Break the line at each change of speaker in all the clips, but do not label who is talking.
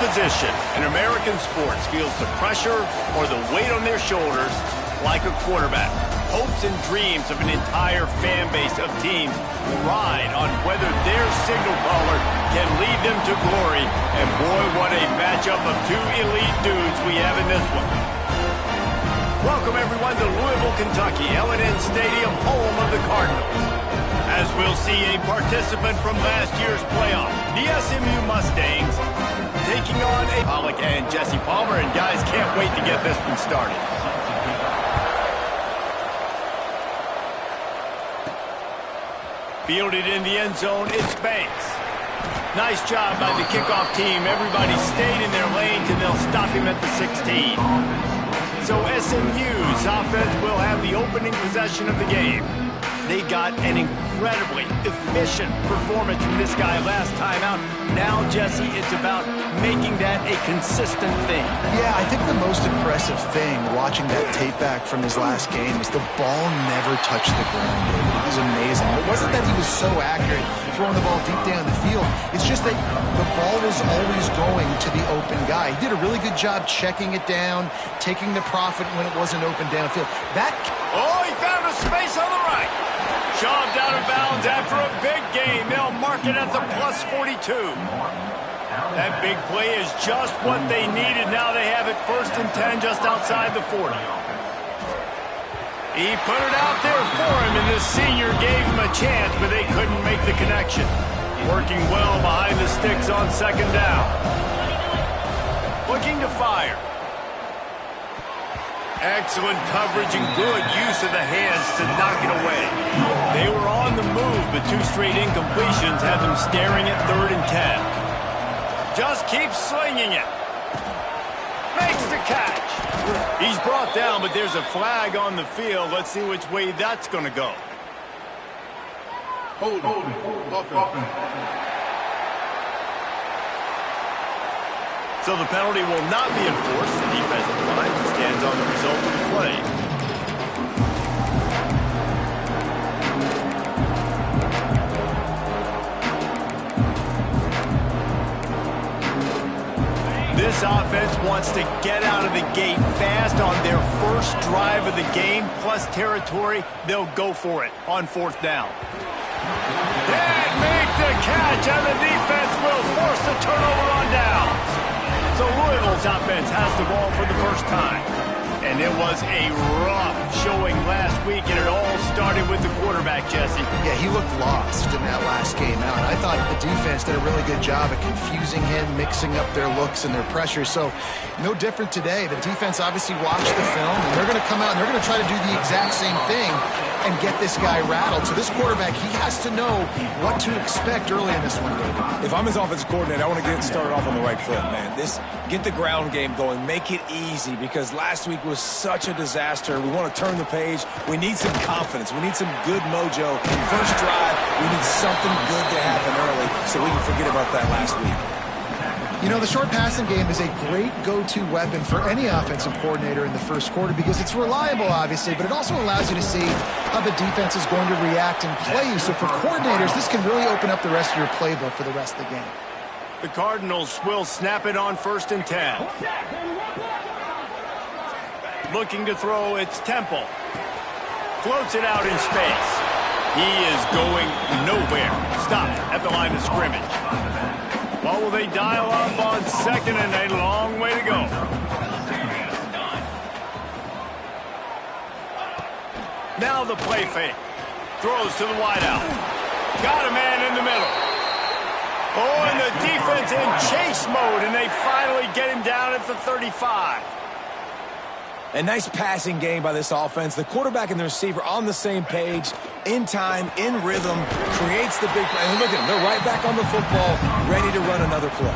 position in American sports feels the pressure or the weight on their shoulders like a quarterback. Hopes and dreams of an entire fan base of teams ride on whether their signal caller can lead them to glory. And boy, what a matchup of two elite dudes we have in this one. Welcome everyone to Louisville, Kentucky, L&N Stadium, home of the Cardinals. As we'll see a participant from last year's playoff, the SMU Mustangs, taking on Pollock and Jesse Palmer, and guys can't wait to get this one started. Fielded in the end zone, it's Banks. Nice job by the kickoff team. Everybody stayed in their lanes, and they'll stop him at the 16. So SMU's offense will have the opening possession of the game. They got an incredibly efficient performance from this guy last time out. Now, Jesse, it's about making that a consistent thing.
Yeah, I think the most impressive thing watching that tape back from his last game is the ball never touched the ground, David. It was amazing. It wasn't that he was so accurate throwing the ball deep down the field. It's just that the ball was always going to the open guy. He did a really good job checking it down, taking the profit when it wasn't open downfield.
Oh, he found a space on the right. Shoved out of bounds after a big gain. They'll mark it at the plus 42. That big play is just what they needed. Now they have it 1st and 10 just outside the 40. He put it out there for him, and the senior gave him a chance, but they couldn't make the connection. Working well behind the sticks on 2nd down. Looking to fire. Excellent coverage and good use of the hands to knock it away. They were on the move, but 2 straight incompletions had them staring at 3rd and 10. Just keeps slinging it. Makes the catch. He's brought down, but there's a flag on the field. Let's see which way that's going to go.
Hold it.
So the penalty will not be enforced. The defensive line stands on the result of the play. This offense wants to get out of the gate fast on their first drive of the game, plus territory. They'll go for it on 4th down. They make the catch, and the defense will force the turnover on downs. So Louisville's offense has the ball for the first time. And it was a rough showing last week, and it all started with the quarterback, Jesse.
Yeah, he looked lost in that last game out. I thought the defense did a really good job of confusing him, mixing up their looks and their pressure. So no different today. The defense obviously watched the film, and they're going to come out and they're going to try to do the exact same thing and get this guy rattled. So this quarterback, he has to know what to expect early in this one, David.
If I'm his offensive coordinator, I want to get started off on the right foot, man. Get the ground game going. Make it easy, because last week was such a disaster. We want to turn the page. We need some confidence. We need some good mojo. First drive, we need something good to happen early so we can forget about that last week.
You know, the short passing game is a great go-to weapon for any offensive coordinator in the first quarter because it's reliable, obviously, but it also allows you to see how the defense is going to react and play you. So for coordinators, this can really open up the rest of your playbook for the rest of the game.
The Cardinals will snap it on 1st and 10. Looking to throw, it's Temple. Floats it out in space. He is going nowhere. Stopped at the line of scrimmage. Well, will they dial up on 2nd and a long way to go? Now the play fake. Throws to the wideout. Got a man in the middle. Oh, and the defense in chase mode, and they finally get him down at the 35.
A nice passing game by this offense. The quarterback and the receiver on the same page, in time, in rhythm, creates the big play. And look at them. They're right back on the football, ready to run another play.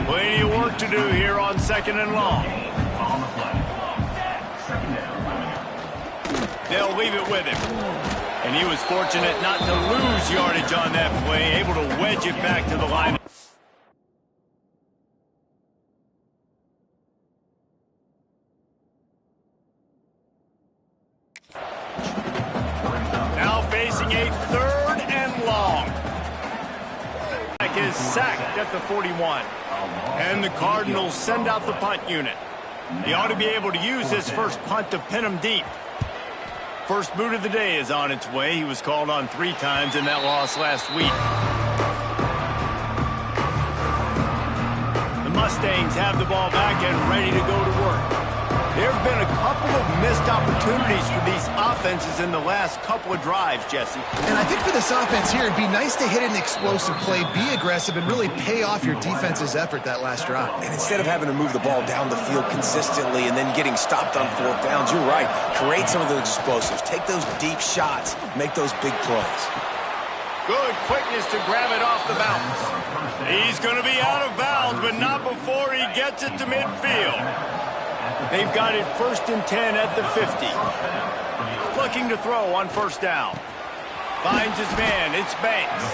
Plenty of work to do here on 2nd and long. They'll leave it with him. And he was fortunate not to lose yardage on that play, able to wedge it back to the line. Now facing a 3rd and long. is sacked at the 41. And the Cardinals send out the punt unit. He ought to be able to use this first punt to pin him deep. First boot of the day is on its way. He was called on 3 times in that loss last week. The Mustangs have the ball back and ready to go to work. There have been a couple of missed opportunities for these offenses in the last couple of drives, Jesse.
And I think for this offense here, it'd be nice to hit an explosive play, be aggressive, and really pay off your defense's effort that last drive.
And instead of having to move the ball down the field consistently and then getting stopped on 4th downs, you're right. Create some of those explosives. Take those deep shots. Make those big plays.
Good quickness to grab it off the bounce. He's going to be out of bounds, but not before he gets it to midfield. They've got it 1st and 10 at the 50. Looking to throw on 1st down. Finds his man. It's Banks.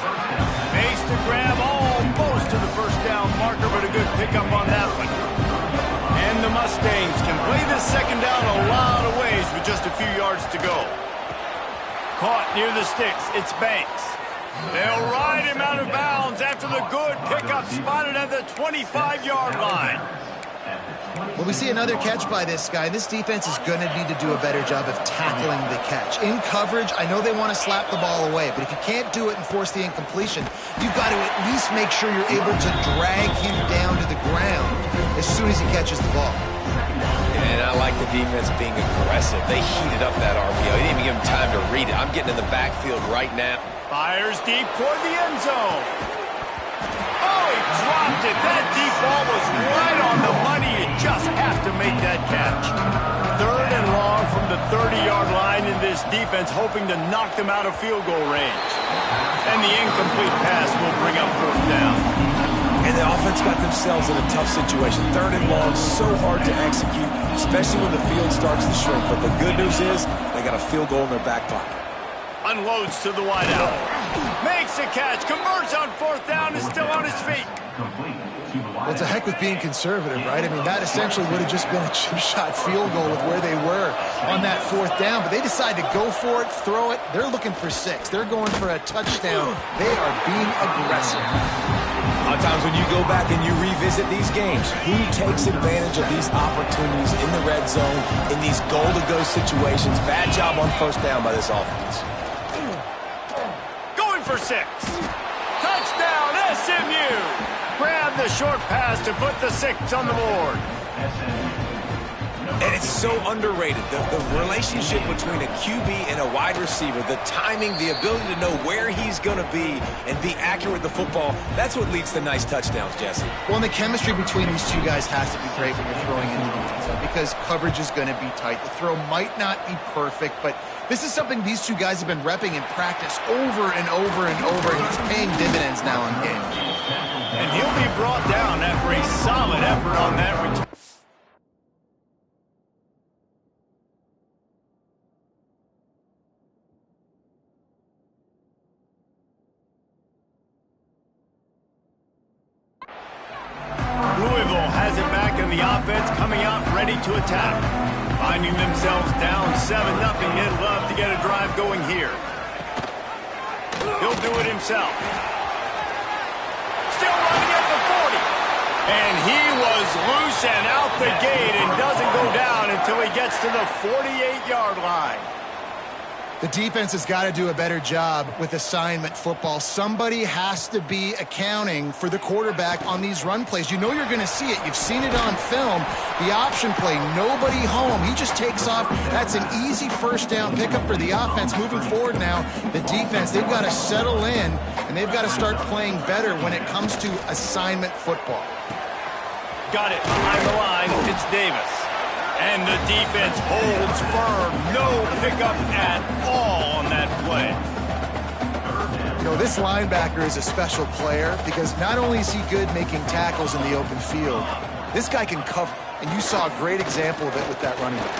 Makes the grab almost to the 1st down marker, but a good pickup on that one. And the Mustangs can play this 2nd down a lot of ways with just a few yards to go. Caught near the sticks. It's Banks. They'll ride him out of bounds after the good pickup spotted at the 25-yard line.
Well, we see another catch by this guy. This defense is going to need to do a better job of tackling the catch. In coverage, I know they want to slap the ball away, but if you can't do it and force the incompletion, you've got to at least make sure you're able to drag him down to the ground as soon as he catches the ball.
And I like the defense being aggressive. They heated up that RPO. He didn't even give him time to read it. I'm getting in the backfield right now.
Fires deep toward the end zone. Oh, he dropped it. That deep ball was right on the money. You just have to make that catch. 3rd and long from the 30-yard line, in this defense hoping to knock them out of field goal range. And the incomplete pass will bring up 4th down.
And the offense got themselves in a tough situation. 3rd and long, so hard to execute, especially when the field starts to shrink. But the good news is they got a field goal in their back pocket.
Unloads to the wideout. Makes a catch. Converts on 4th down. Is still on his feet.
Well, it's a heck with being conservative, right? I mean, that essentially would have just been a chip shot field goal with where they were on that 4th down. But they decide to go for it, throw it. They're looking for 6. They're going for a touchdown. They are being aggressive.
A lot of times when you go back and you revisit these games, who takes advantage of these opportunities in the red zone, in these goal-to-go situations? Bad job on 1st down by this offense.
Going for 6. Touchdown, SMU. Grab the short pass to put the 6 on the board.
And it's so underrated. The relationship between a QB and a wide receiver, the timing, the ability to know where he's going to be and be accurate with the football, that's what leads to nice touchdowns, Jesse.
Well, and the chemistry between these two guys has to be great when you're throwing into defense because coverage is going to be tight. The throw might not be perfect, but this is something these two guys have been repping in practice over and over and over, and it's paying dividends now in games.
And he'll be brought down after a solid effort on that return. Louisville has it back in the offense, coming out ready to attack. Finding themselves down 7-0, they'd love to get a drive going here. He'll do it himself. Still running at the 40. And he was loose and out the gate and doesn't go down until he gets to the 48-yard line.
The defense has got to do a better job with assignment football. Somebody has to be accounting for the quarterback on these run plays. You know you're going to see it. You've seen it on film. The option play, nobody home. He just takes off. That's an easy 1st down pickup for the offense. Moving forward now, the defense, they've got to settle in, and they've got to start playing better when it comes to assignment football.
Got it behind the line. It's Davis. And the defense holds firm. No pickup at all on that play.
You know, this linebacker is a special player because not only is he good making tackles in the open field, this guy can cover. And you saw a great example of it with that running back.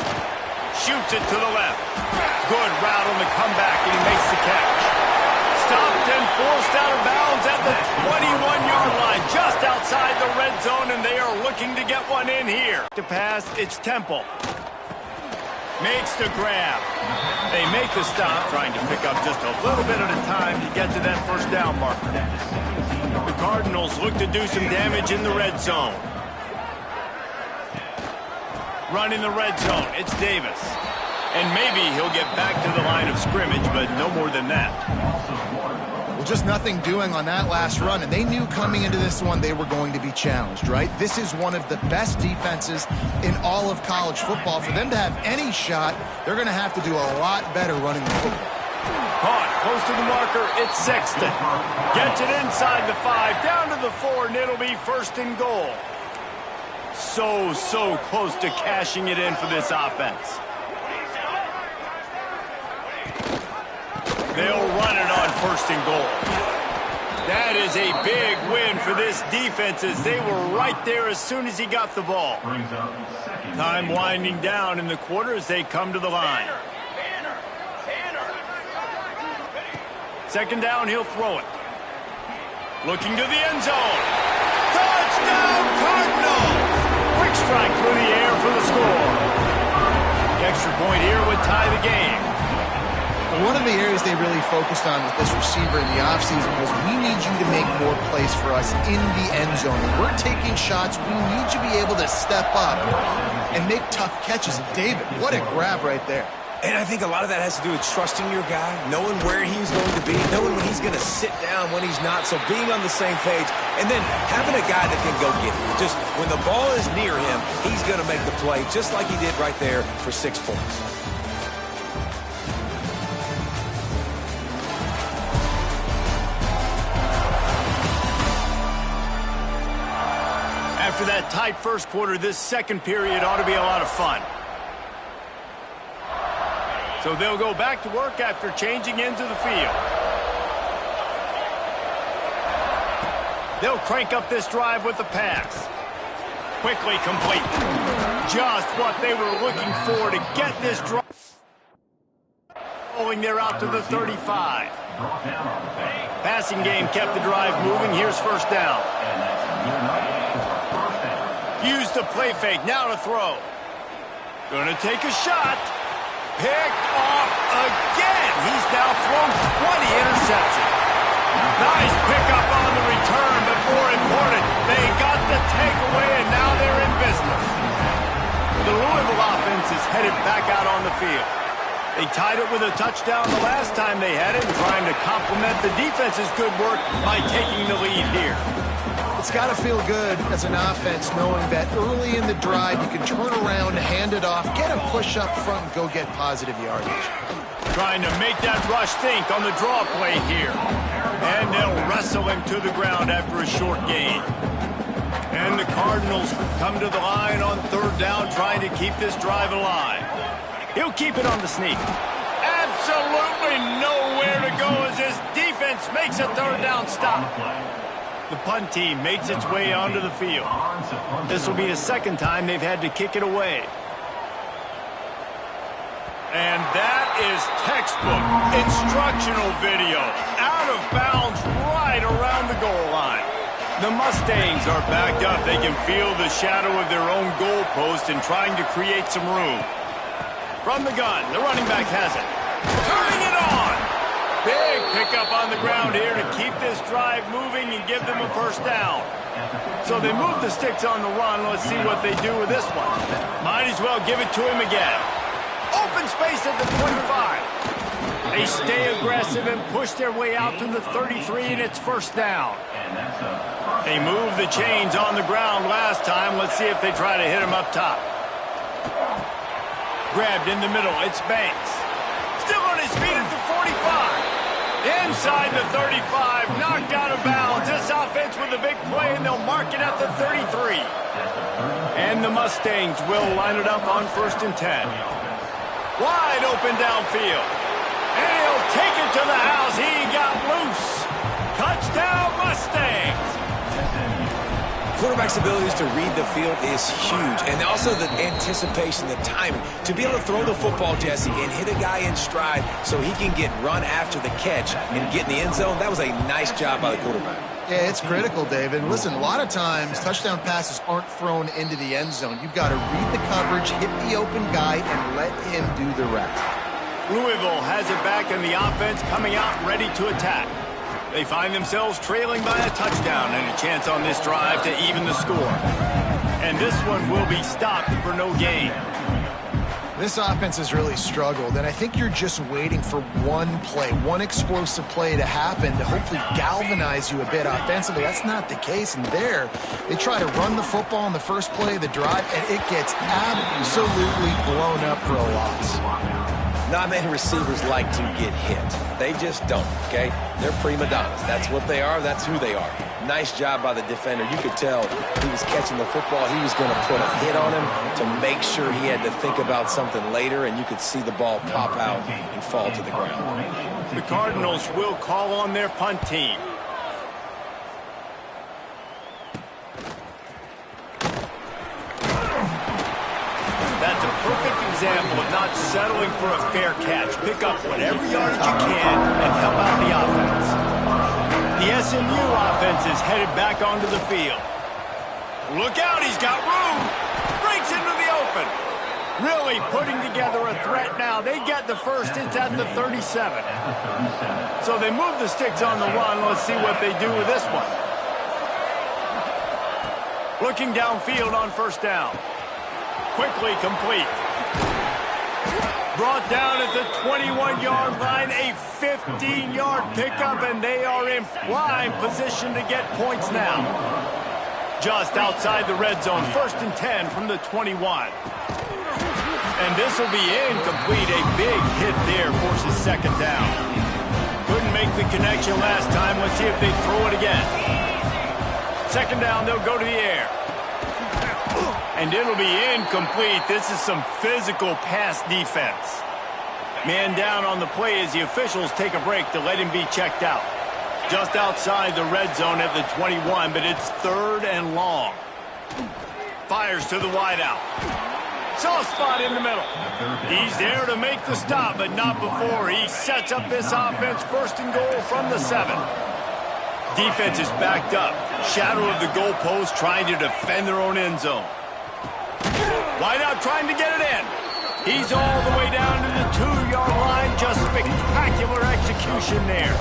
Shoots it to the left. Good route on the comeback, and he makes the catch. Stopped and forced out of bounds at the 21-yard line, just outside the red zone, and they are looking to get one in here. To pass, it's Temple. Makes the grab. They make the stop, trying to pick up just a little bit at a time to get to that 1st down marker. The Cardinals look to do some damage in the red zone. Running the red zone, it's Davis. And maybe he'll get back to the line of scrimmage, but no more than that.
Well, just nothing doing on that last run, and they knew coming into this one they were going to be challenged, right? This is one of the best defenses in all of college football. For them to have any shot, they're going to have to do a lot better running the football.
Caught, close to the marker, it's Sexton. Gets it inside the 5, down to the 4, and it'll be first and goal. So close to cashing it in for this offense. They'll run it on first and goal. That is a big win for this defense as they were right there as soon as he got the ball. Time winding down in the quarter as they come to the line. Second down, he'll throw it. Looking to the end zone. Touchdown, Cardinals! Quick strike through the air for the score. The extra point here would tie the game.
One of the areas they really focused on with this receiver in the offseason was we need you to make more plays for us in the end zone. When we're taking shots, we need you to be able to step up and make tough catches. David, what a grab right there.
And I think a lot of that has to do with trusting your guy, knowing where he's going to be, knowing when he's going to sit down, when he's not. So being on the same page, and then having a guy that can go get it. Just when the ball is near him, he's going to make the play, just like he did right there for 6 points.
After that tight first quarter, this second period ought to be a lot of fun. So they'll go back to work after changing into the field. They'll crank up this drive with the pass. Quickly complete. Just what they were looking for to get this drive. Rolling there out to the 35. Passing game kept the drive moving. Here's first down. Use the play fake, now to throw. Gonna take a shot. Picked off again. He's now thrown 20 interceptions. Nice pickup on the return, but more important, they got the takeaway, and now they're in business. The Louisville offense is headed back out on the field. They tied it with a touchdown the last time they had it, and trying to complement the defense's good work by taking the lead here.
It's got to feel good as an offense knowing that early in the drive you can turn around, hand it off, get a push up front, and go get positive yardage.
Trying to make that rush think on the draw play here. And they'll wrestle him to the ground after a short gain. And the Cardinals come to the line on third down, trying to keep this drive alive. He'll keep it on the sneak. Absolutely nowhere to go as his defense makes a third down stop. The punt team makes its way onto the field. This will be the second time they've had to kick it away. And that is textbook instructional video. Out of bounds right around the goal line. The Mustangs are backed up. They can feel the shadow of their own goalpost and trying to create some room. From the gun, the running back has it. Turning it on. Big pickup on the ground here to keep this drive moving and give them a first down. So they move the sticks on the run. Let's see what they do with this one. Might as well give it to him again. Open space at the 25. They stay aggressive and push their way out to the 33, and it's first down. They moved the chains on the ground last time. Let's see if they try to hit him up top. Grabbed in the middle. It's Banks. Still on his feet at the 45. Inside the 35, knocked out of bounds. This offense with a big play, and they'll mark it at the 33. And the Mustangs will line it up on 1st and 10. Wide open downfield. And he'll take it to the house. He got loose. Touchdown, Mustangs.
Quarterback's abilities to read the field is huge, and also the anticipation, the timing. To be able to throw the football, Jesse, and hit a guy in stride so he can get run after the catch and get in the end zone, that was a nice job by the quarterback.
Yeah, it's critical, David. Listen, a lot of times touchdown passes aren't thrown into the end zone. You've got to read the coverage, hit the open guy, and let him do the rest.
Louisville has it back in the offense, coming out ready to attack. They find themselves trailing by a touchdown and a chance on this drive to even the score. And this one will be stopped for no gain.
This offense has really struggled, and I think you're just waiting for one play, one explosive play to happen to hopefully galvanize you a bit offensively. That's not the case, and there, they try to run the football on the first play of the drive, and it gets absolutely blown up for a loss.
Not many receivers like to get hit. They just don't, okay? They're prima donnas. That's what they are. That's who they are. Nice job by the defender. You could tell he was catching the football. He was going to put a hit on him to make sure he had to think about something later, and you could see the ball pop out and fall to the ground.
The Cardinals will call on their punt team. That's a perfect example of not settling for a fair catch. Pick up whatever yardage you can and help out the offense. The SMU offense is headed back onto the field. Look out, he's got room. Breaks into the open. Really putting together a threat now. They get the first. It's at the 37. So they move the sticks on the run. Let's see what they do with this one. Looking downfield on first down. Quickly complete. Brought down at the 21-yard line, a 15-yard pickup, and they are in prime position to get points now. Just outside the red zone, 1st and 10 from the 21. And this will be incomplete. A big hit there forces 2nd down. Couldn't make the connection last time. Let's see if they throw it again. 2nd down, they'll go to the air. And it'll be incomplete. This is some physical pass defense. Man down on the play as the officials take a break to let him be checked out. Just outside the red zone at the 21, but it's 3rd and long. Fires to the wideout. Soft spot in the middle. He's there to make the stop, but not before. He sets up this offense 1st and goal from the 7. Defense is backed up. Shadow of the goalpost trying to defend their own end zone. Wideout trying to get it in. He's all the way down to the 2-yard line. Just spectacular execution there.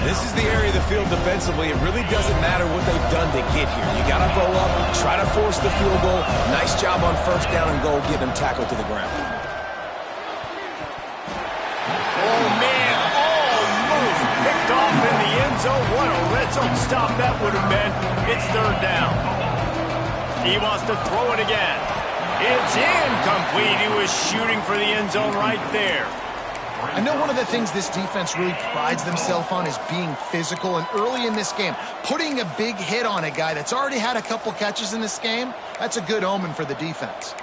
This is the area of the field defensively. It really doesn't matter what they've done to get here. You got to go up, try to force the field goal. Nice job on 1st down and goal, get them tackled to the ground.
Oh, man, almost picked off in the end zone. What a red zone stop that would have been. It's 3rd down. He wants to throw it again. It's incomplete. He was shooting for the end zone right there.
I know one of the things this defense really prides themselves on is being physical, and early in this game, putting a big hit on a guy that's already had a couple catches in this game, that's a good omen for the defense.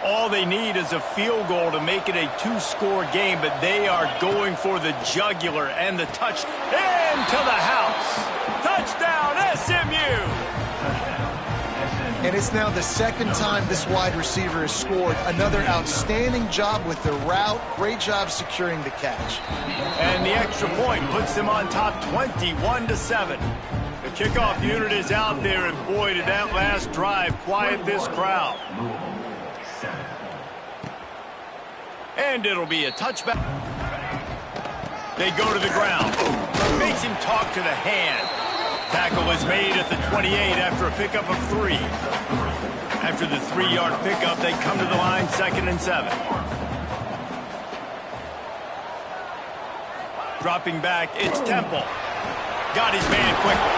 All they need is a field goal to make it a 2-score game, but they are going for the jugular and the touch into the house. Touchdown, SMU!
And it's now the 2nd time this wide receiver has scored. Another outstanding job with the route. Great job securing the catch.
And the extra point puts them on top 21-7. The kickoff unit is out there, and boy, did that last drive quiet this crowd. And it'll be a touchback. They go to the ground. Makes him talk to the hand. Tackle is made at the 28 after a pickup of 3. After the 3-yard pickup, they come to the line 2nd and 7. Dropping back, it's Temple. Got his man quickly.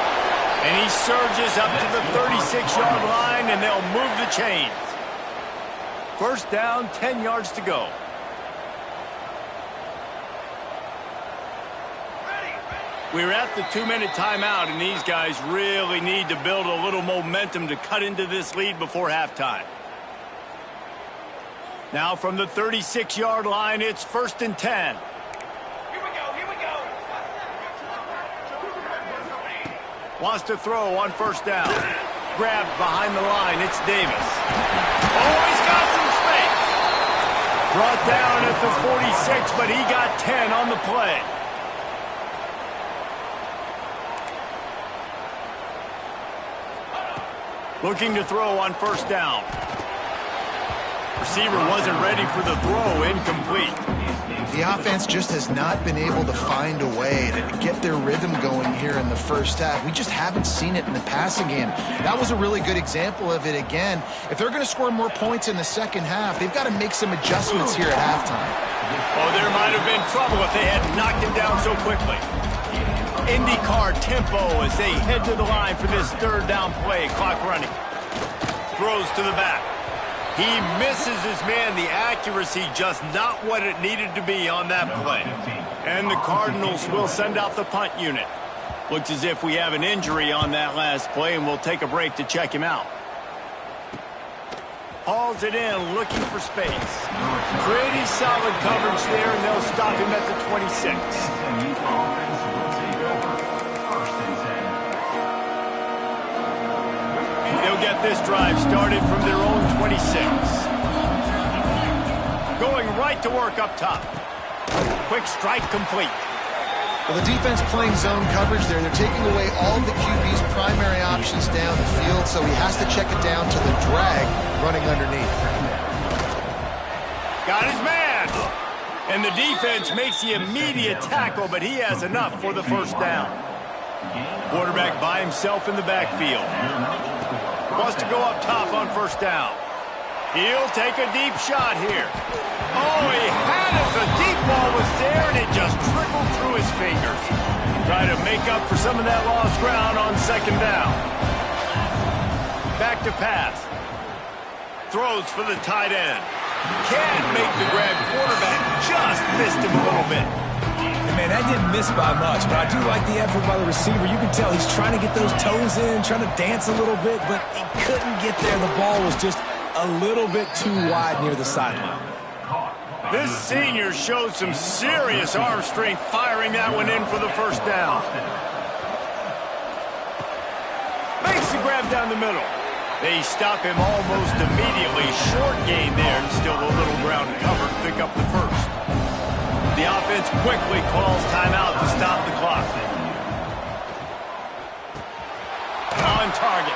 And he surges up to the 36-yard line, and they'll move the chains. 1st down, 10 yards to go. We're at the 2-minute timeout, and these guys really need to build a little momentum to cut into this lead before halftime. Now from the 36-yard line, it's 1st and 10.
Here we go.
Wants to throw on 1st down. Grabbed behind the line, it's Davis. Oh, he's got some space. Brought down at the 46, but he got 10 on the play. Looking to throw on 1st down. Receiver wasn't ready for the throw, incomplete.
The offense just has not been able to find a way to get their rhythm going here in the first half. We just haven't seen it in the passing game. That was a really good example of it again. If they're going to score more points in the second half, they've got to make some adjustments here at halftime.
Oh, there might have been trouble if they had knocked him down so quickly. IndyCar tempo as they head to the line for this third down play. Clock running. Throws to the back. He misses his man. The accuracy just not what it needed to be on that play. And the Cardinals will send out the punt unit. Looks as if we have an injury on that last play, and we'll take a break to check him out. Hauls it in, looking for space. Pretty solid coverage there, and they'll stop him at the 26. They'll get this drive started from their own 26. Going right to work up top. Quick strike complete.
Well, the defense playing zone coverage there. They're taking away all the QB's primary options down the field, so he has to check it down to the drag running underneath.
Got his man. And the defense makes the immediate tackle, but he has enough for the first down. Quarterback by himself in the backfield. Wants to go up top on first down. He'll take a deep shot here. Oh, he had it. The deep ball was there, and it just trickled through his fingers. Try to make up for some of that lost ground on second down. Back to pass. Throws for the tight end. Can't make the grab. Quarterback just missed him a little bit.
Man, that didn't miss by much, but I do like the effort by the receiver. You can tell he's trying to get those toes in, trying to dance a little bit, but he couldn't get there. The ball was just a little bit too wide near the sideline.
This senior showed some serious arm strength firing that one in for the first down. Makes the grab down the middle. They stop him almost immediately. Short gain there, and still a little ground to cover to pick up the first. The offense quickly calls timeout to stop the clock. On target.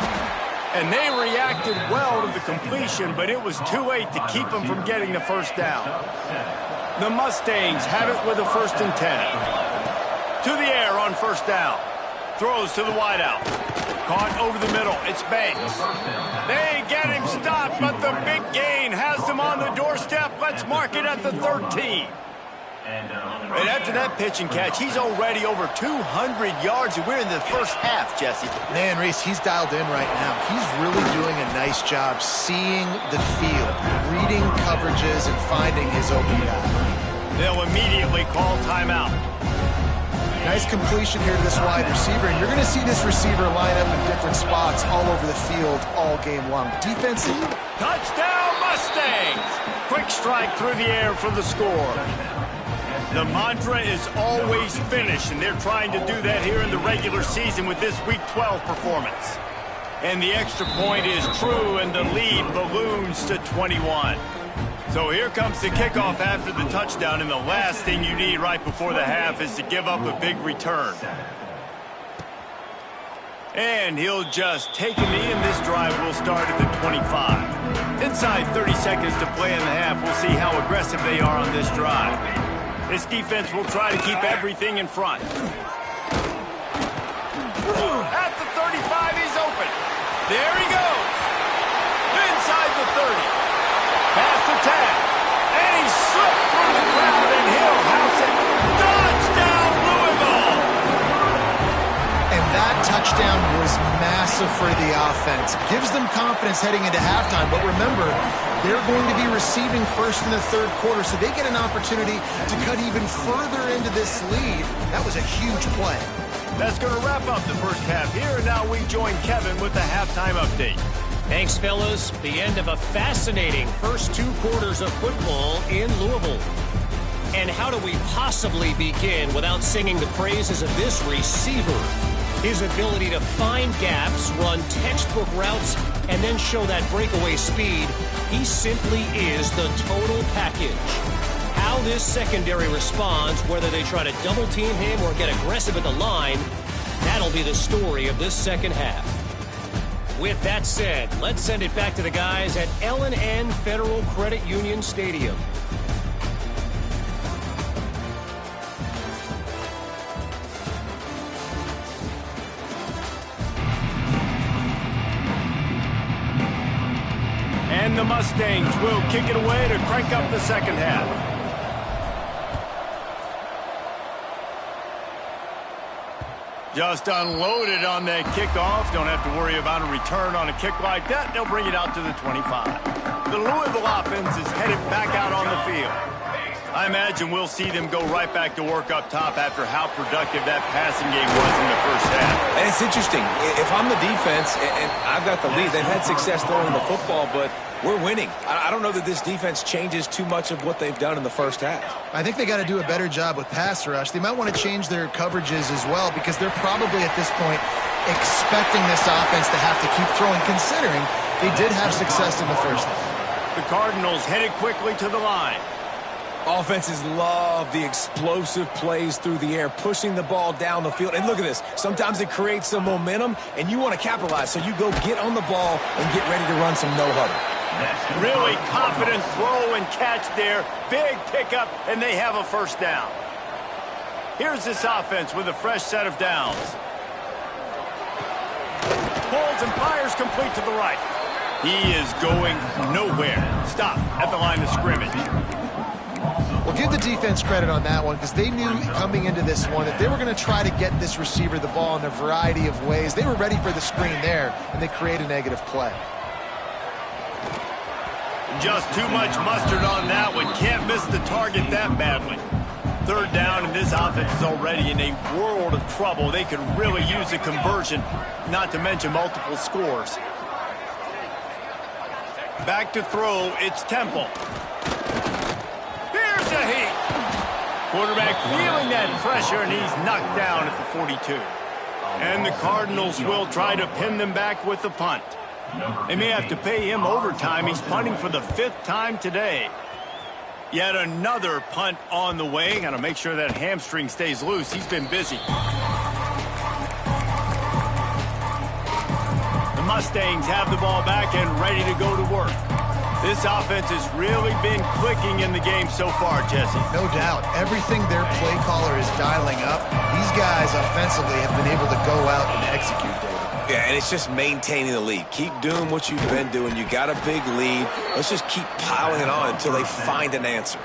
And they reacted well to the completion, but it was too late to keep them from getting the first down. The Mustangs have it with a 1st and 10. To the air on first down. Throws to the wideout. Caught over the middle. It's Banks. They get him stopped, but the big gain has them on the doorstep. Let's mark it at the 13. And after that pitch and catch, he's already over 200 yards, and we're in the first half, Jesse.
Man, Reese, he's dialed in right now. He's really doing a nice job seeing the field, reading coverages, and finding his open guy.
They'll immediately call timeout.
Nice completion here to this wide receiver, and you're going to see this receiver line up in different spots all over the field all game long. Defensive.
Touchdown, Mustangs! Quick strike through the air for the score. The mantra is always finish, and they're trying to do that here in the regular season with this Week 12 performance. And the extra point is true, and the lead balloons to 21. So here comes the kickoff after the touchdown, and the last thing you need right before the half is to give up a big return. And he'll just take a knee, and this drive will start at the 25. Inside 30 seconds to play in the half, we'll see how aggressive they are on this drive. This defense will try to keep everything in front. At the 35, he's open. There he goes. Inside the 30. Past the 10. And he slipped through the crowd, and he'll house it. Touchdown, Louisville!
And that touchdown was massive for the offense. Gives them confidence heading into halftime. But remember, they're going to be receiving first in the third quarter, so they get an opportunity to cut even further into this lead. That was a huge play.
That's going to wrap up the first half here, and now we join Kevin with the halftime update.
Thanks, fellas. The end of a fascinating first 2 quarters of football in Louisville. And how do we possibly begin without singing the praises of this receiver? His ability to find gaps, run textbook routes, and then show that breakaway speed. He simply is the total package. How this secondary responds, whether they try to double team him or get aggressive at the line, that'll be the story of this second half. With that said, let's send it back to the guys at L&N Federal Credit Union Stadium.
And the Mustangs will kick it away to crank up the second half. Just unloaded on that kickoff. Don't have to worry about a return on a kick like that. They'll bring it out to the 25. The Louisville offense is headed back out on the field. I imagine we'll see them go right back to work up top after how productive that passing game was in the first half.
And it's interesting. If I'm the defense and I've got the lead, they've had success throwing the football, but we're winning. I don't know that this defense changes too much of what they've done in the first half.
I think they got to do a better job with pass rush. They might want to change their coverages as well because they're probably at this point expecting this offense to have to keep throwing, considering they did have success in the first half.
The Cardinals headed quickly to the line.
Offenses love the explosive plays through the air, pushing the ball down the field. And look at this. Sometimes it creates some momentum, and you want to capitalize. So you go get on the ball and get ready to run some no-huddle.
Really confident throw and catch there. Big pickup, and they have a first down. Here's this offense with a fresh set of downs. Pulls and fires complete to the right. He is going nowhere. Stop at the line of scrimmage.
Well, give the defense credit on that one because they knew coming into this one that they were going to try to get this receiver the ball in a variety of ways. They were ready for the screen there, and they create a negative play.
Just too much mustard on that one. Can't miss the target that badly. Third down, and this offense is already in a world of trouble. They could really use a conversion, not to mention multiple scores. Back to throw, it's Temple. Here's a heat. Quarterback feeling that pressure, and he's knocked down at the 42. And the Cardinals will try to pin them back with the punt. They may have to pay him overtime. He's punting for the 5th time today. Yet another punt on the way. Got to make sure that hamstring stays loose. He's been busy. The Mustangs have the ball back and ready to go to work. This offense has really been clicking in the game so far, Jesse.
No doubt. Everything their play caller is dialing up, these guys offensively have been able to go out and execute, David.
Yeah, and it's just maintaining the lead. Keep doing what you've been doing. You got a big lead. Let's just keep piling it on until they find an answer.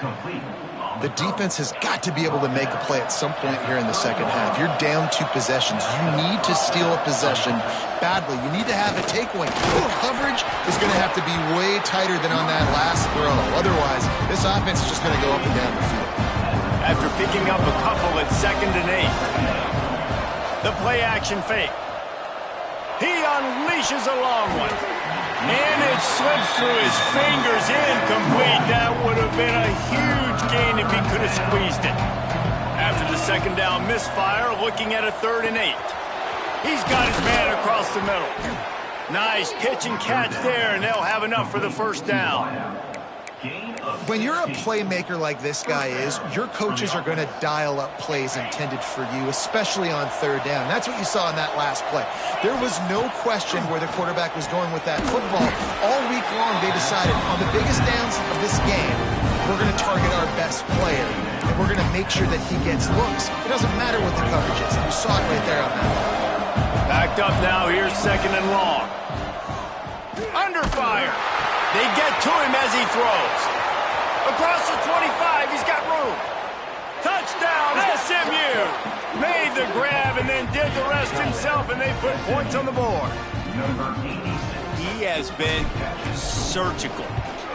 The defense has got to be able to make a play at some point here in the second half. You're down 2 possessions. You need to steal a possession badly. You need to have a takeaway. The coverage is going to have to be way tighter than on that last throw. Otherwise, this offense is just going to go up and down the field.
After picking up a couple at 2nd and 8. The play action fake. He unleashes a long one. And it slips through his fingers, incomplete. That would have been a huge gain if he could have squeezed it. After the 2nd down misfire, looking at a 3rd and 8. He's got his man across the middle. Nice pitch and catch there, and they'll have enough for the first down.
When you're a playmaker like this guy is, your coaches are going to dial up plays intended for you, especially on 3rd down. That's what you saw in that last play. There was no question where the quarterback was going with that football. All week long, they decided on the biggest downs of this game, we're going to target our best player, and we're going to make sure that he gets looks. It doesn't matter what the coverage is. You saw it right there on that one.
Backed up now, here's 2nd and long. Under fire. They get to him as he throws. Across the 25, he's got room. Touchdown, SMU. Made the grab and then did the rest himself, and they put points on the board. He has been surgical.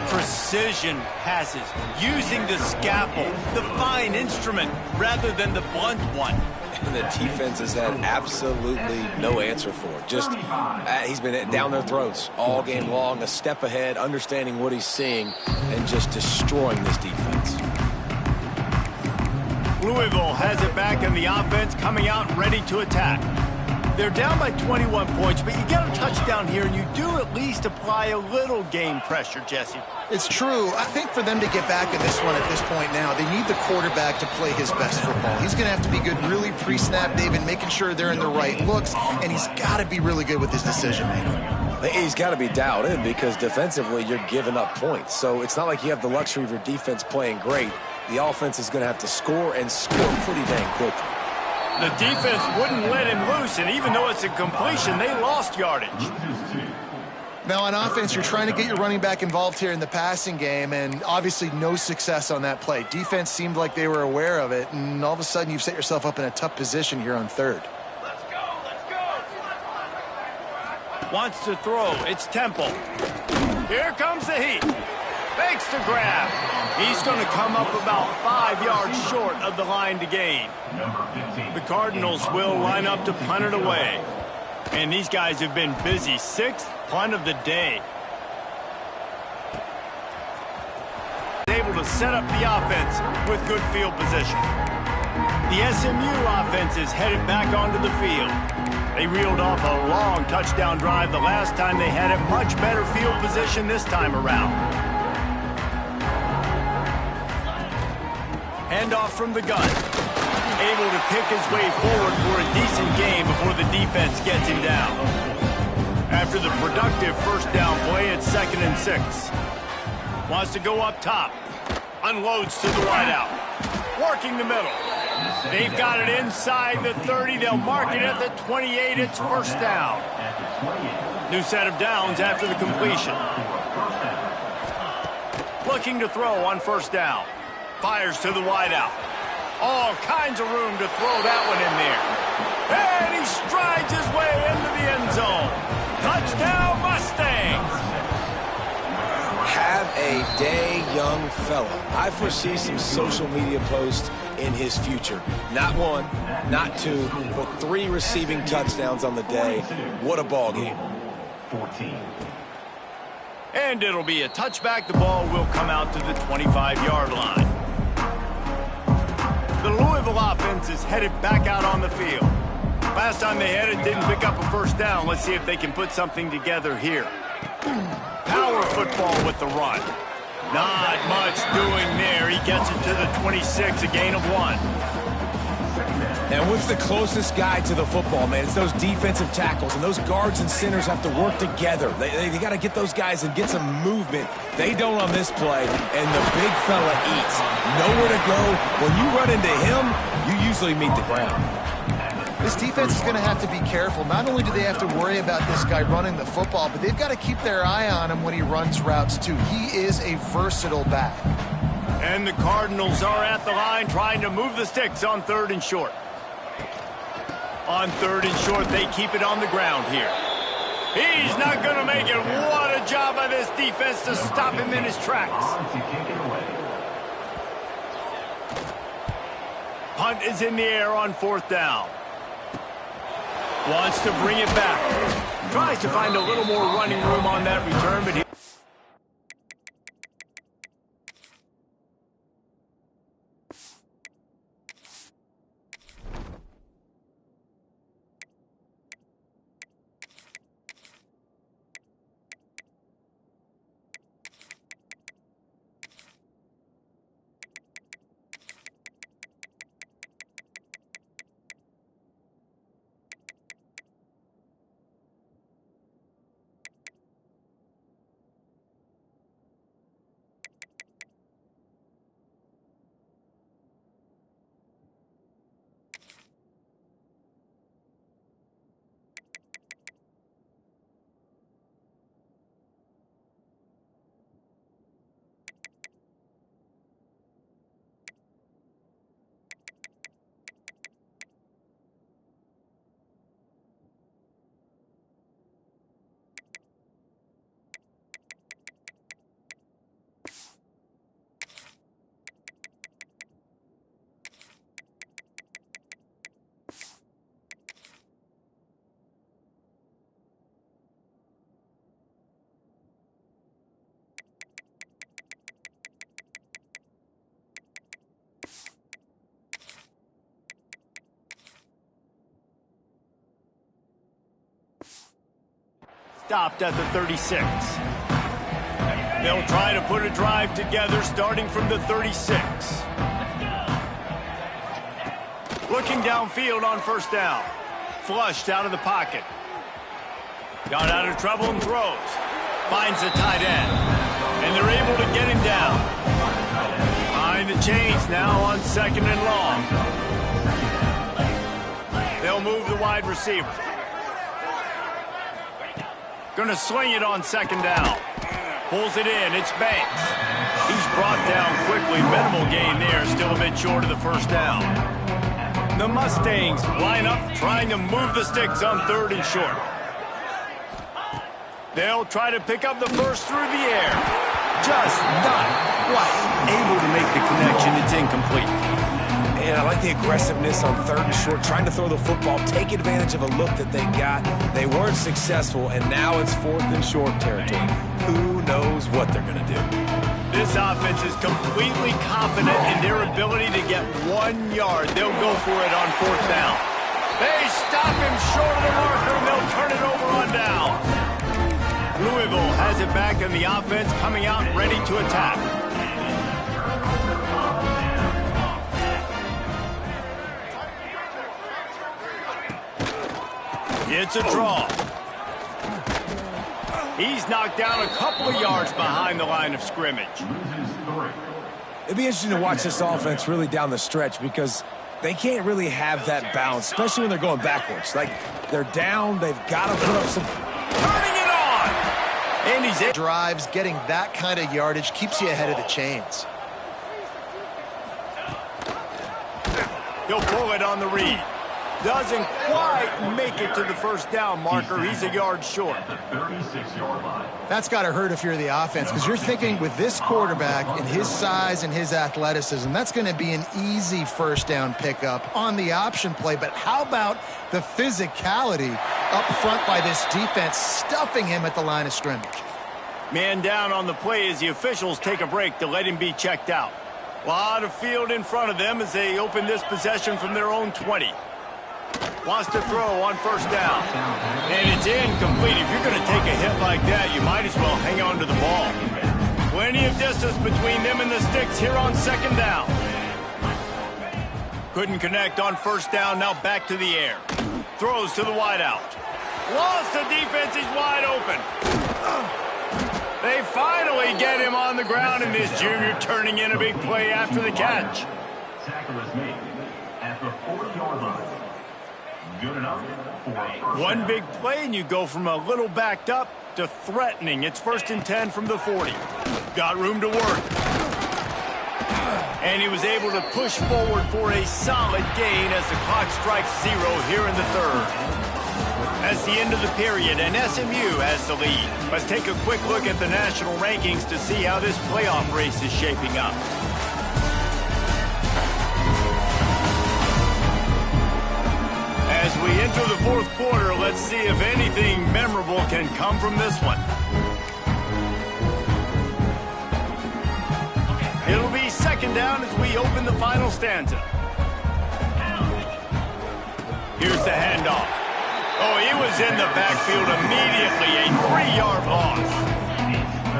Precision passes, using the scalpel, the fine instrument, rather than the blunt one.
And the defense has had absolutely no answer for it. Just, he's been down their throats all game long, a step ahead, understanding what he's seeing, and just destroying this defense.
Louisville has it back in the offense, coming out ready to attack. They're down by 21 points, but you get a touchdown here, and you do at least apply a little game pressure, Jesse.
It's true. I think for them to get back in this one at this point now, they need the quarterback to play his best football. He's going to have to be good really pre-snap, David, making sure they're in the right looks, and he's got to be really good with his decision-making.
He's got to be dialed in because defensively you're giving up points. So it's not like you have the luxury of your defense playing great. The offense is going to have to score and score pretty dang quickly.
The defense wouldn't let him loose, and even though it's a completion, they lost yardage.
Now on offense, you're trying to get your running back involved here in the passing game, and obviously no success on that play. Defense seemed like they were aware of it, and all of a sudden you've set yourself up in a tough position here on third.
Let's go, let's go.
Wants to throw. It's Temple. Here comes the heat. Fakes the grab. He's going to come up about 5 yards short of the line to gain. The Cardinals will line up to punt it away. And these guys have been busy. 6th punt of the day. Able to set up the offense with good field position. The SMU offense is headed back onto the field. They reeled off a long touchdown drive the last time they had a much better field position this time around. Handoff from the gun. Able to pick his way forward for a decent game before the defense gets him down. After the productive first down play, it's 2nd and 6. Wants to go up top. Unloads to the wideout. Working the middle. They've got it inside the 30. They'll mark it at the 28. It's first down. New set of downs after the completion. Looking to throw on first down. Fires to the wideout. All kinds of room to throw that one in there. And he strides his way into the end zone. Touchdown, Mustangs!
Have a day, young fella. I foresee some social media posts in his future. Not 1, not 2, but 3 receiving touchdowns on the day. What a ball game.
14.
And it'll be a touchback. The ball will come out to the 25-yard line. The Louisville offense is headed back out on the field. Last time they had it, didn't pick up a first down. Let's see if they can put something together here. Power football with the run. Not much doing there. He gets it to the 26, a gain of 1.
And what's the closest guy to the football, man? It's those defensive tackles, and those guards and centers have to work together. They got to get those guys and get some movement. They don't on this play, and the big fella eats. Nowhere to go. When you run into him, you usually meet the ground.
This defense is going to have to be careful. Not only do they have to worry about this guy running the football, but they've got to keep their eye on him when he runs routes, too. He is a versatile back.
And the Cardinals are at the line trying to move the sticks on 3rd and short. On 3rd and short, they keep it on the ground here. He's not going to make it. What a job by this defense to stop him in his tracks. Punt is in the air on 4th down. Wants to bring it back. Tries to find a little more running room on that return, but he... Stopped at the 36. They'll try to put a drive together starting from the 36. Looking downfield on first down. Flushed out of the pocket. Got out of trouble and throws. Finds the tight end. And they're able to get him down. Behind the chains now on 2nd and long. They'll move the wide receiver. Gonna sling it on second down. Pulls it in. It's Banks. He's brought down quickly. Minimal gain there. Still a bit short of the first down. The Mustangs line up trying to move the sticks on 3rd and short. They'll try to pick up the first through the air. Just not quite able to make the connection. It's incomplete.
And I like the aggressiveness on 3rd and short, trying to throw the football, take advantage of a look that they got. They weren't successful, and now it's 4th and short territory. Who knows what they're going to do?
This offense is completely confident in their ability to get 1 yard. They'll go for it on 4th down. They stop him short of the marker, and they'll turn it over on down. Louisville has it back, and the offense coming out ready to attack. It's a draw. He's knocked down a couple of yards behind the line of scrimmage.
It'd be interesting to watch this offense really down the stretch because they can't really have that balance, especially when they're going backwards. Like, they're down, they've got to put up some...
Turning it on! And he's in.
Drives, getting that kind of yardage keeps you ahead of the chains.
He'll pull it on the read. Doesn't quite make it to the first down marker. He's a yard short.
That's got to hurt if you're the offense, because you're thinking with this quarterback and his size and his athleticism, that's going to be an easy first down pickup on the option play. But how about the physicality up front by this defense, stuffing him at the line of scrimmage?
Man down on the play as the officials take a break to let him be checked out. A lot of field in front of them as they open this possession from their own 20. Wants to throw on first down. And it's incomplete. If you're going to take a hit like that, you might as well hang on to the ball. Plenty of distance between them and the sticks here on second down. Couldn't connect on first down. Now back to the air. Throws to the wideout. Lost the defense. He's wide open. They finally get him on the ground, and this junior turning in a big play after the catch.
Tackle is made at the 40-yard line. Good enough for
One big play, and you go from a little backed up to threatening. It's 1st and 10 from the 40. Got room to work. And he was able to push forward for a solid gain as the clock strikes 0 here in the 3rd. That's the end of the period, and SMU has the lead. Let's take a quick look at the national rankings to see how this playoff race is shaping up. As we enter the 4th quarter, let's see if anything memorable can come from this one. It'll be second down as we open the final stanza. Here's the handoff. Oh, he was in the backfield immediately, a 3-yard loss.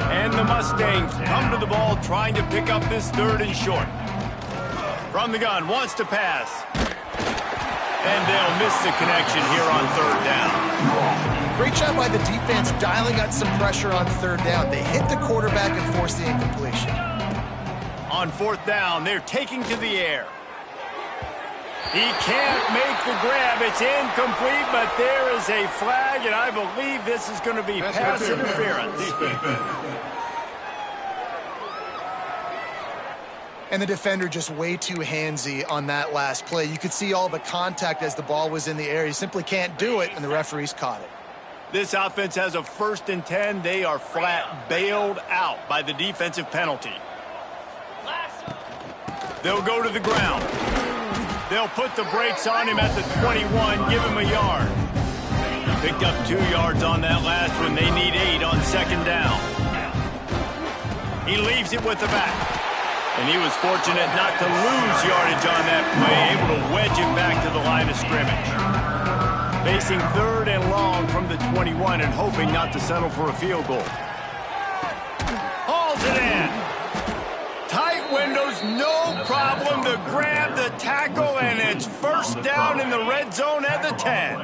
And the Mustangs come to the ball trying to pick up this 3rd and short. From the gun, wants to pass. And they'll miss the connection here on 3rd down.
Great job by the defense dialing out some pressure on 3rd down. They hit the quarterback and forced the incompletion.
On 4th down, they're taking to the air. He can't make the grab. It's incomplete, but there is a flag, and I believe this is going to be pass interference.
And the defender just way too handsy on that last play. You could see all the contact as the ball was in the air. He simply can't do it, and the referees caught it.
This offense has a 1st and 10. They are flat bailed out by the defensive penalty. They'll go to the ground. They'll put the brakes on him at the 21, give him a yard. Picked up 2 yards on that last one. They need 8 on second down. He leaves it with the back. And he was fortunate not to lose yardage on that play, able to wedge it back to the line of scrimmage. Facing 3rd and long from the 21 and hoping not to settle for a field goal. Hauls it in. Tight windows, no problem to grab the tackle, and it's first down in the red zone at the 10.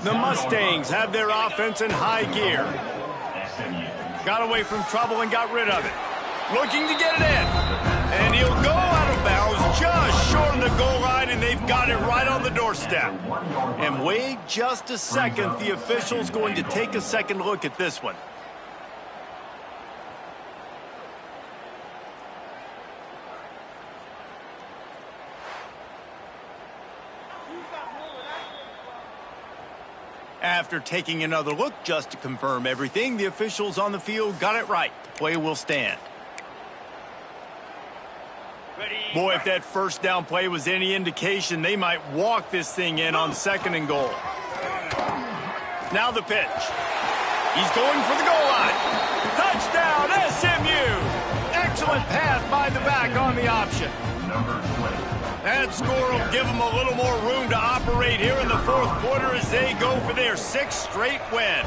The Mustangs have their offense in high gear. Got away from trouble and got rid of it. Looking to get it in. And he'll go out of bounds just short of on the goal line, and they've got it right on the doorstep. And wait just a second. The official's going to take a second look at this one. After taking another look just to confirm everything, the officials on the field got it right. The play will stand. Boy, if that first down play was any indication, they might walk this thing in on 2nd and goal. Now the pitch. He's going for the goal line. Touchdown, SMU! Excellent pass by the back on the option. That score will give them a little more room to operate here in the 4th quarter as they go for their 6th straight win.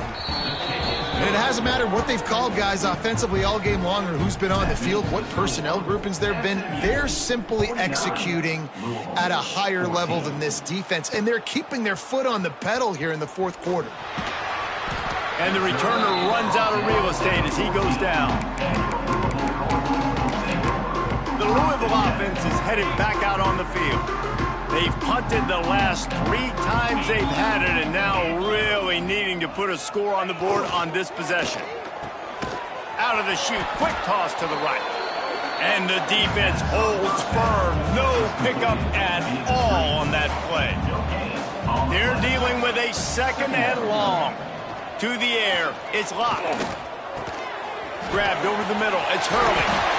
And it hasn't mattered what they've called, guys, offensively all game long, or who's been on the field, what personnel groupings there have been. They're simply executing at a higher level than this defense, and they're keeping their foot on the pedal here in the 4th quarter.
And the returner runs out of real estate as he goes down. The Louisville offense is headed back out on the field. They've punted the last 3 times they've had it, and now really needing to put a score on the board on this possession. Out of the chute, quick toss to the right. And the defense holds firm. No pickup at all on that play. They're dealing with a 2nd and long. To the air, it's locked. Grabbed over the middle, it's Hurley.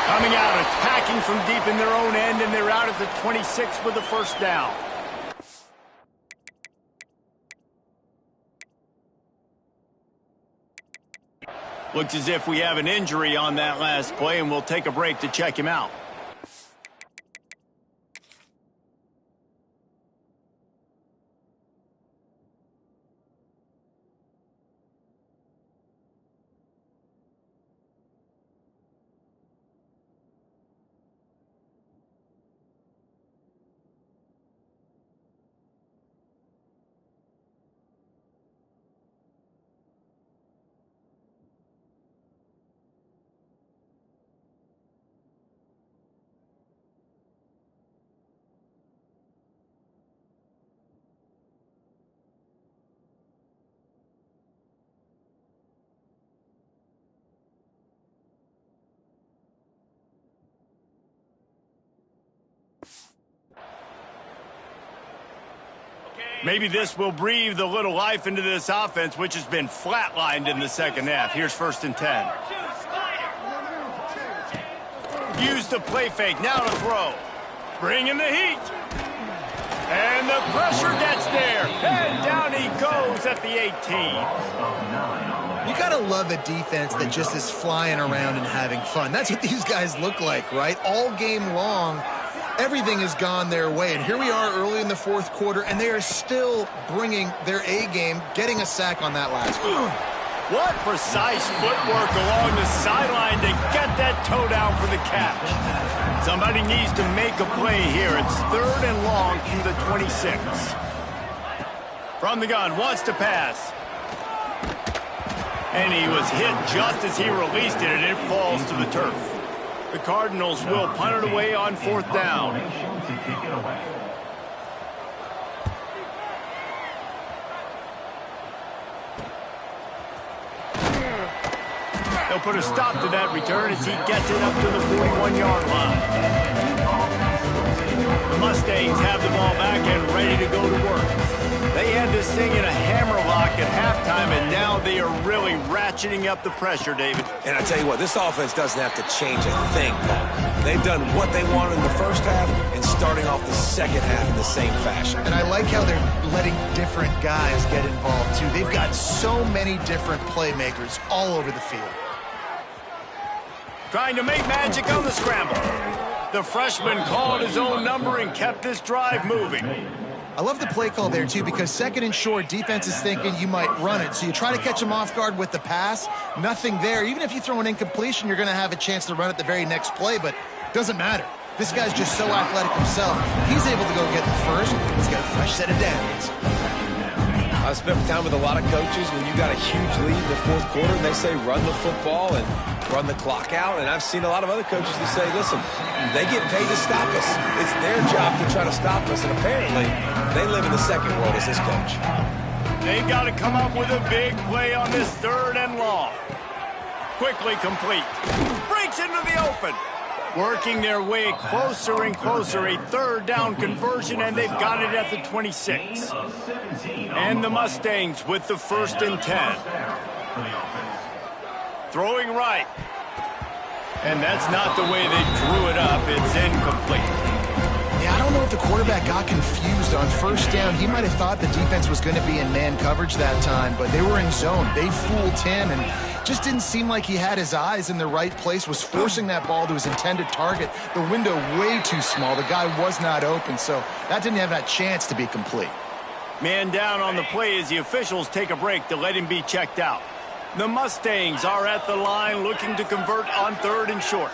Coming out, attacking from deep in their own end, and they're out at the 26 with the first down. Looks as if we have an injury on that last play, and we'll take a break to check him out. Maybe this will breathe a little life into this offense, which has been flatlined in the 2nd half. Here's 1st and 10. Use the play fake, now to throw. Bringing the heat. And the pressure gets there. And down he goes at the 18.
You gotta love a defense that just is flying around and having fun. That's what these guys look like, right? All game long, everything has gone their way. And here we are early in the 4th quarter, and they are still bringing their A game, getting a sack on that last one.
What precise footwork along the sideline to get that toe down for the catch. Somebody needs to make a play here. It's 3rd and long from the 26. From the gun, wants to pass. And he was hit just as he released it, and it falls to the turf. The Cardinals will punt it away on 4th down. They'll put a stop to that return as he gets it up to the 41-yard line. The Mustangs have the ball back and ready to go to work. They had this thing in a hammerlock at halftime, and now they are really ratcheting up the pressure, David.
And I tell you what, this offense doesn't have to change a thing, Paul. They've done what they wanted in the 1st half and starting off the 2nd half in the same fashion.
And I like how they're letting different guys get involved, too. They've got so many different playmakers all over the field.
Trying to make magic on the scramble. The freshman called his own number and kept this drive moving.
I love the play call there, too, because 2nd and short, defense is thinking you might run it. So you try to catch him off guard with the pass. Nothing there. Even if you throw an incompletion, you're going to have a chance to run it the very next play, but it doesn't matter. This guy's just so athletic himself. He's able to go get the first. He's got a fresh set of downs.
I've spent time with a lot of coaches when you got a huge lead in the fourth quarter and they say run the football and run the clock out. And I've seen a lot of other coaches that say, listen, they get paid to stop us. It's their job to try to stop us. And apparently they live in the second world as this coach.
They've got to come up with a big play on this 3rd and long. Quickly complete. Breaks into the open. Working their way closer and closer. A 3rd down conversion, and they've got it at the 26. And the Mustangs with the 1st and 10. Throwing right. And that's not the way they drew it up. It's incomplete.
Yeah, I don't know if the quarterback got confused on 1st down. He might have thought the defense was going to be in man coverage that time, but they were in zone. They fooled him and just didn't seem like he had his eyes in the right place, was forcing that ball to his intended target. The window way too small. The guy was not open, so that didn't have that chance to be complete.
Man down on the play as the officials take a break to let him be checked out. The Mustangs are at the line looking to convert on 3rd and short.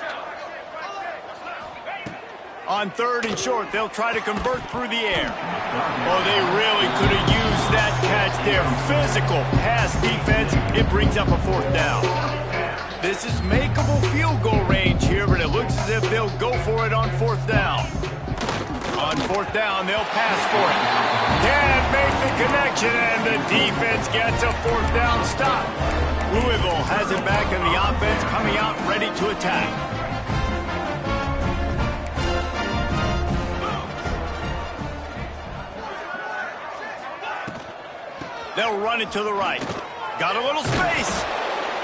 On 3rd and short, they'll try to convert through the air. Oh, they really could have used that catch there. Physical pass defense. It brings up a 4th down. This is makeable field goal range here, but it looks as if they'll go for it on 4th down. On 4th down, they'll pass for it. Can't make the connection, and the defense gets a 4th down stop. Louisville has it back in the offense, coming out ready to attack. They'll run it to the right. Got a little space.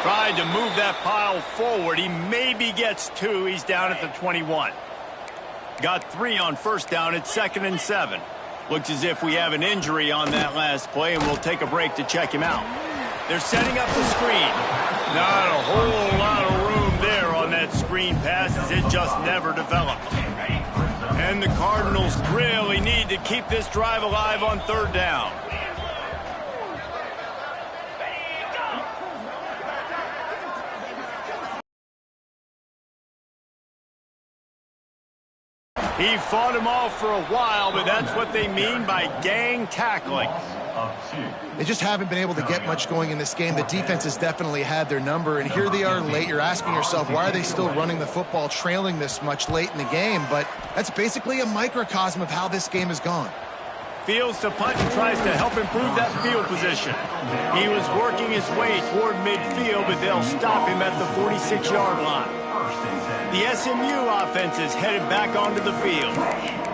Tried to move that pile forward. He maybe gets 2. He's down at the 21. Got 3 on 1st down. It's 2nd and 7. Looks as if we have an injury on that last play, and we'll take a break to check him out. They're setting up the screen. Not a whole lot of room there on that screen pass, as it just never developed. And the Cardinals really need to keep this drive alive on 3rd down. He fought him off for a while, but that's what they mean by gang tackling.
They just haven't been able to get much going in this game. The defense has definitely had their number, and here they are late. You're asking yourself, why are they still running the football, trailing this much late in the game? But that's basically a microcosm of how this game has gone.
Fields to punt and tries to help improve that field position. He was working his way toward midfield, but they'll stop him at the 46-yard line. The SMU offense is headed back onto the field.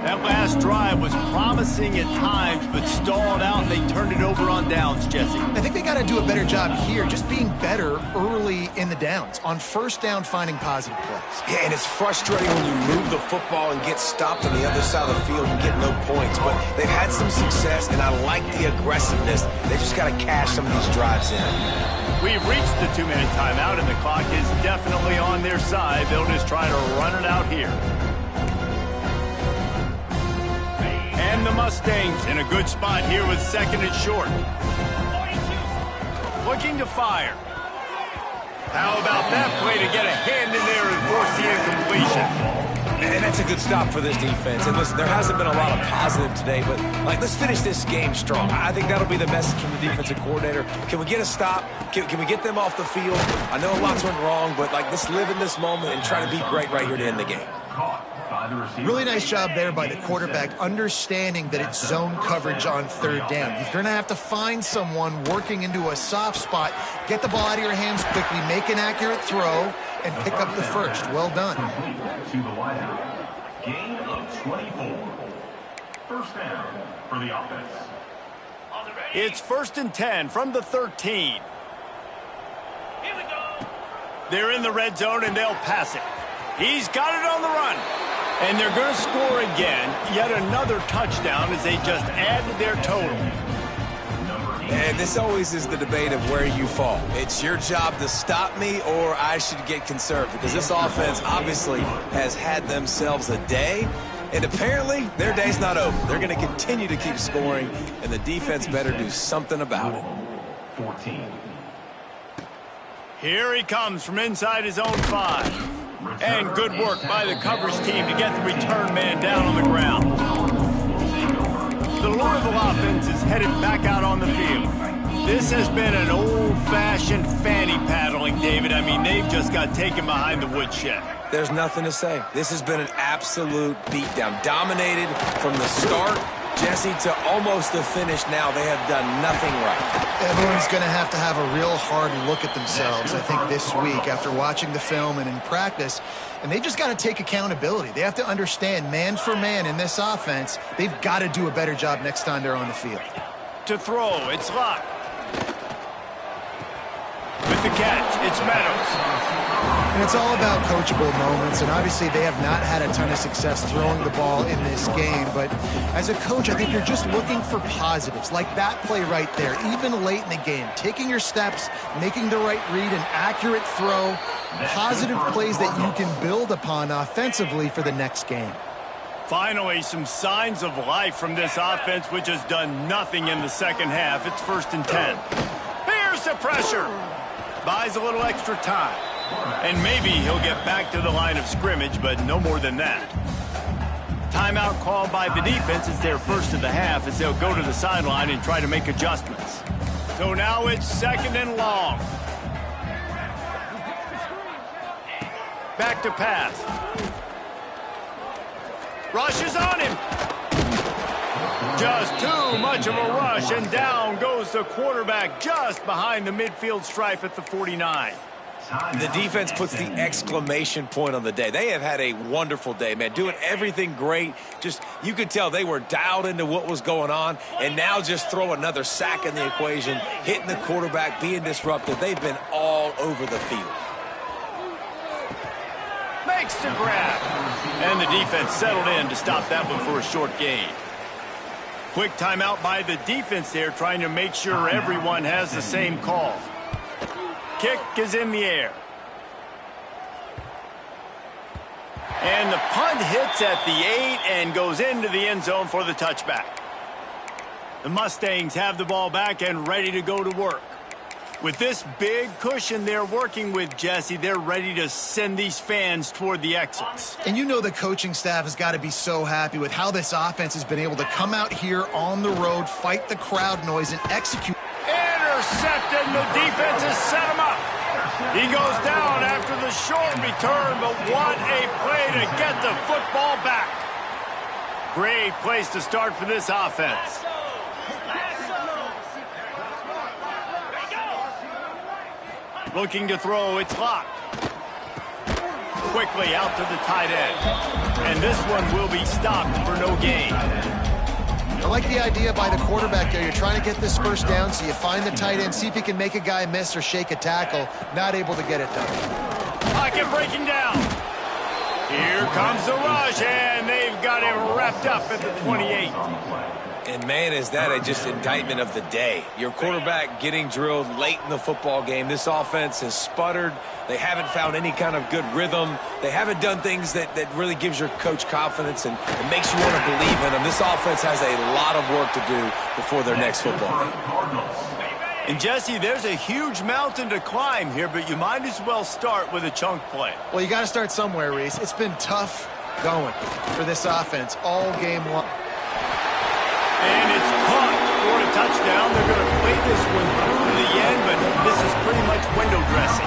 That last drive was promising at times, but stalled out, and they turned it over on downs, Jesse.
I think they got to do a better job here, just being better early in the downs. On 1st down, finding positive plays.
Yeah, and it's frustrating when you move the football and get stopped on the other side of the field and get no points. But they've had some success, and I like the aggressiveness. They just got to cash some of these drives in.
We've reached the 2-minute timeout, and the clock is definitely on their side. They'll just try to run it out here. And the Mustangs in a good spot here with 2nd and short. Looking to fire. How about that play to get a hand in there and force the incompletion?
And that's a good stop for this defense. And listen, there hasn't been a lot of positive today, but let's finish this game strong. I think that'll be the message from the defensive coordinator. Can we get a stop? Can we get them off the field? I know lots went wrong, but let's live in this moment and try to be great right here to end the game.
Really nice job there by the quarterback, understanding that it's zone coverage on 3rd down. You're going to have to find someone working into a soft spot, get the ball out of your hands quickly, make an accurate throw, and pick up the 1st. Well done.
To the wideout. Gain of 24. 1st down for the offense.
It's 1st and 10 from the 13. They're in the red zone, and they'll pass it. He's got it on the run. And they're going to score again. Yet another touchdown as they just added their total.
And this always is the debate of where you fall. It's your job to stop me, or I should get conserved, because this offense obviously has had themselves a day, and apparently their day's not over. They're going to continue to keep scoring, and the defense better do something about it.
14.
Here he comes from inside his own 5. And good work by the coverage team to get the return man down on the ground. The Louisville offense is headed back out on the field. This has been an old-fashioned fanny paddling, David. I mean, they've just got taken behind the woodshed.
There's nothing to say. This has been an absolute beatdown. Dominated from the start, Jesse, to almost the finish now. They have done nothing right.
Everyone's going to have a real hard look at themselves, I think, this week after watching the film and in practice. And they've just got to take accountability. They have to understand, man for man in this offense, they've got to do a better job next time they're on the field.
To throw, it's Locke. With the catch, it's Meadows.
And it's all about coachable moments, and obviously they have not had a ton of success throwing the ball in this game, but as a coach, I think you're just looking for positives, like that play right there, even late in the game, taking your steps, making the right read, an accurate throw, positive plays that you can build upon offensively for the next game.
Finally, some signs of life from this offense, which has done nothing in the second half. It's 1st and 10. Here's the pressure. Buys a little extra time. And maybe he'll get back to the line of scrimmage, but no more than that. Timeout called by the defense. It's their first of the half as they'll go to the sideline and try to make adjustments. So now it's 2nd and long. Back to pass. Rush is on him. Just too much of a rush, and down goes the quarterback just behind the midfield stripe at the 49.
The defense puts the exclamation point on the day. They have had a wonderful day, man, doing everything great. Just, you could tell they were dialed into what was going on, and now just throw another sack in the equation, hitting the quarterback, being disruptive. They've been all over the field.
Makes the grab. And the defense settled in to stop that one for a short gain. Quick timeout by the defense there, trying to make sure everyone has the same call. Kick is in the air. And the punt hits at the 8 and goes into the end zone for the touchback. The Mustangs have the ball back and ready to go to work. With this big cushion they're working with, Jesse, they're ready to send these fans toward the exits.
And you know the coaching staff has got to be so happy with how this offense has been able to come out here on the road, fight the crowd noise, and execute.
Intercepted, and the defense has set him up. He goes down after the short return, but what a play to get the football back. Great place to start for this offense. Looking to throw, it's Locke. Quickly out to the tight end. And this one will be stopped for no gain.
I like the idea by the quarterback there. You're trying to get this first down, so you find the tight end, see if he can make a guy miss or shake a tackle. Not able to get it done.
Pocket breaking down. Here comes the rush, and they've got him wrapped up at the 28.
And, man, is that a just indictment of the day. Your quarterback getting drilled late in the football game. This offense has sputtered. They haven't found any kind of good rhythm. They haven't done things that really gives your coach confidence and makes you want to believe in them. This offense has a lot of work to do before their next football game.
And, Jesse, there's a huge mountain to climb here, but you might as well start with a chunk play.
Well, you got to start somewhere, Reese. It's been tough going for this offense all game long.
And it's caught for a touchdown. They're going to play this one through to the end, but this is pretty much window dressing.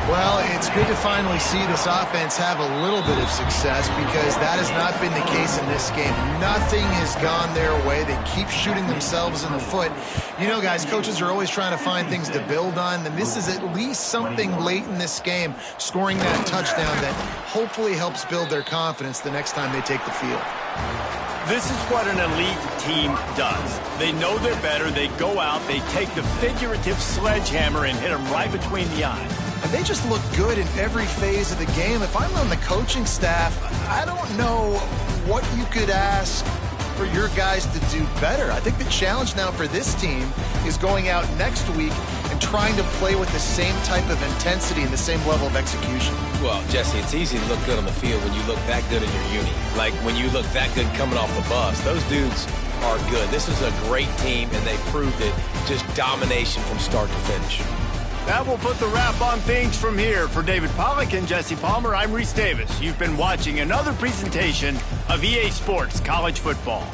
Well, it's good to finally see this offense have a little bit of success because that has not been the case in this game. Nothing has gone their way. They keep shooting themselves in the foot. You know, guys, coaches are always trying to find things to build on, and this is at least something late in this game, scoring that touchdown that hopefully helps build their confidence the next time they take the field.
This is what an elite team does. They know they're better. They go out, they take the figurative sledgehammer and hit them right between the eyes.
And they just look good in every phase of the game. If I'm on the coaching staff, I don't know what you could ask for your guys to do better. I think the challenge now for this team is going out next week and trying to play with the same type of intensity and the same level of execution.
Well, Jesse, it's easy to look good on the field when you look that good in your uni. Like when you look that good coming off the bus. Those dudes are good. This is a great team, and they proved it. Just domination from start to finish.
That will put the wrap on things from here. For David Pollack and Jesse Palmer, I'm Reese Davis. You've been watching another presentation of EA Sports College Football.